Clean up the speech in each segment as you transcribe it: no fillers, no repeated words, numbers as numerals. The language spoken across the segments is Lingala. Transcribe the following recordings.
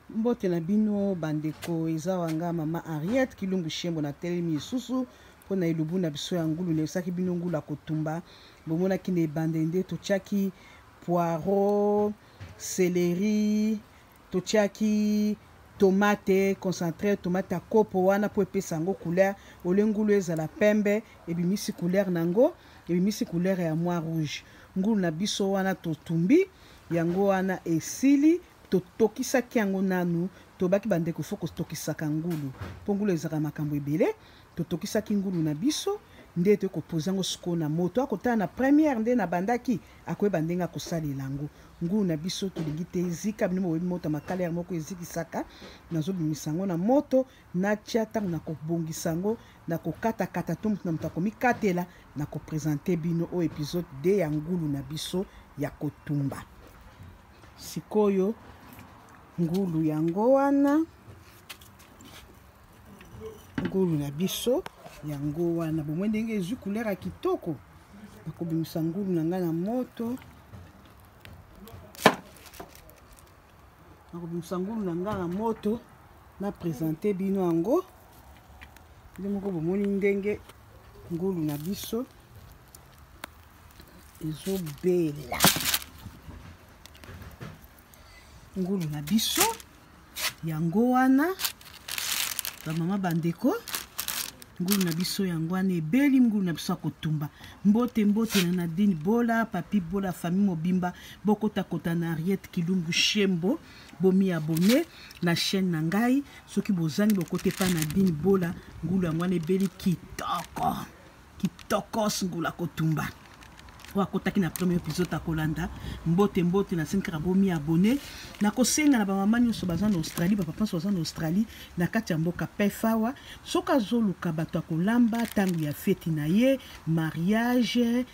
Mbote na bino bandeko eza wanga mama Henriette Kilumbu Shembo na telemi isusu pona ilubu na biso ya ngulu ne saki bino ngulu akotumba bomona kine bandende tochaki poireau céleri tochaki tomate concentré tomate à kopo wana po epesa ngo couleur olengulu ezala pembe ebimisi couleur nango ebimisi couleur ya moi rouge ngulu na biso wana totumbi yango wana esili totokisaki yango nanu tobaki bandeko foko tokisaka ngulu po ngulu ezaka makambo ebele totokisaki ngulu na biso nde te kopoza ngo siko na moto akotala na première nde na bandaki akoyeba ndenge akosalela yango ngulu na biso tolingi te ezika bino moyebi moto makalere moko ezikisaka nazobimisa yango na moto natia ntango nakobongisa yango nakokatakata to moto na moto akomikatela nakopresente bino o épisode de ya ngulu na biso ya kotumba sikoyo ngulu yango wana ngulu na biso yango wana bomwe ndenge ezwi couleur ya kitoko nakobimisa ngulu na ngai na moto nakobimisa ngulu na ngai na moto na présente bino yango nde moko bomoni ndenge ngulu na biso ezobela ngulu na biso yango wana bamama bandeko ngulu na biso yango wana ebeli ngulu na biso akotumba mbote na Nadine Bola papi Bola famille mobimba bokotakota na Henriette Kilumbu Shembo bomi abonné na chaîne na ngai soki bozangi bokote pa Nadine Bola ngulu yango wana ebeli kitoko ngulu akotumba wakotaki na premier épisode akolanda mbote na sinkara bomi abonné na kosenga na bamama nyonso baza na Australie bapapa nyonso baza na Australie na kati ya mboka pefawa soki azoluka bato akolamba ntango ya feti na ye mariage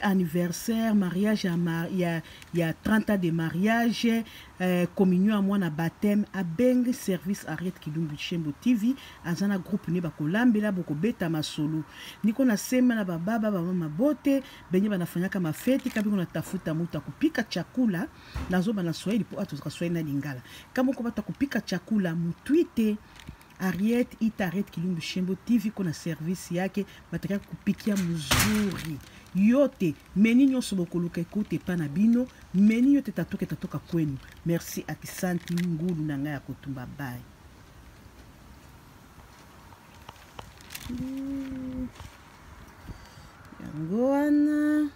anniversaire mariage ya 30 ans de mariage communion à mwana baptême abeng service Henriette Kilumbu Shembo TV azana groupe ne bakolambela bokobeta masolo niko na sema na bababa bamama bote benye banafanyaka mafeti kabiko na tafuta muta kupika chakula nazoba na Swahili po atoka Swahili na Lingala kama ko bata kupika chakula mutwite Henriette Kilumbu Shembo TV kona service yake bataka kupikia mzuri yote meni nyonso bokoluka ekoute pa na bino meni yote tatoka kwenu merci akisanti ngulu na ngai ya kotumba bye yango wana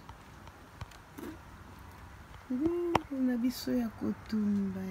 ngulu na biso ya kotumba